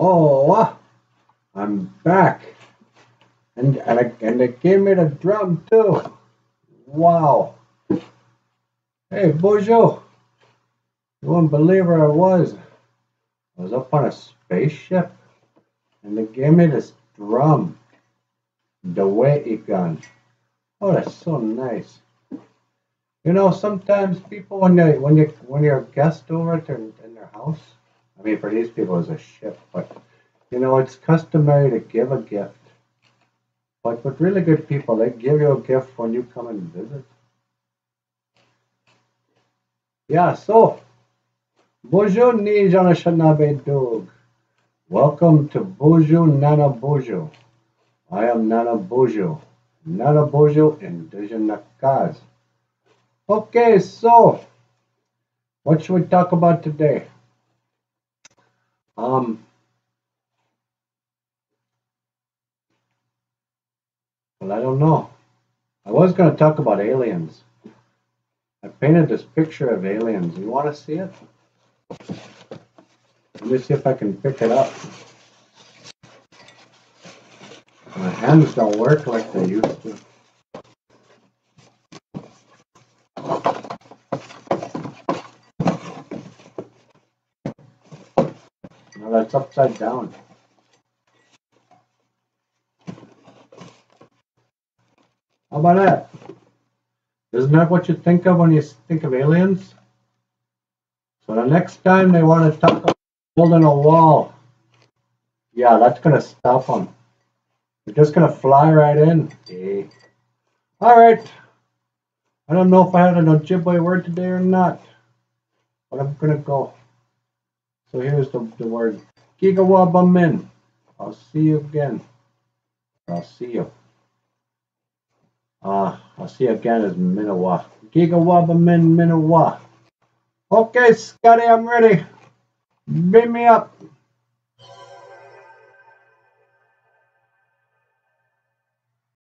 Oh, I'm back. And they gave me the drum too. Wow. Hey, Boozhoo. You wouldn't believe where I was. I was up on a spaceship. And they gave me this drum. The weighty gun. Oh, that's so nice. You know, sometimes people when you're a guest over in their house, I mean for these people it's a ship, but you know, it's customary to give a gift. But with really good people, they give you a gift when you come and visit. Yeah, so Boozhoo ni Nanaboozhoo. Welcome to Boozhoo Nanaboozhoo. I am Nanaboozhoo. Nanaboozhoo indigenous cause. Okay, so what should we talk about today? Well, I don't know. I was going to talk about aliens. I painted this picture of aliens. You want to see it? Let me see if I can pick it up. My hands don't work like they used to. No, that's upside down. How about that? Isn't that what you think of when you think of aliens? So the next time they want to talk about building a wall, yeah, that's going to stop them. They're just going to fly right in. Okay. All right. I don't know if I had an Ojibwe word today or not, but I'm going to go. So here's the word. Gigawaabamin. I'll see you again. I'll see you. I'll see you again as Minawa. Gigawaabamin Minawa. Okay, Scotty, I'm ready. Beam me up.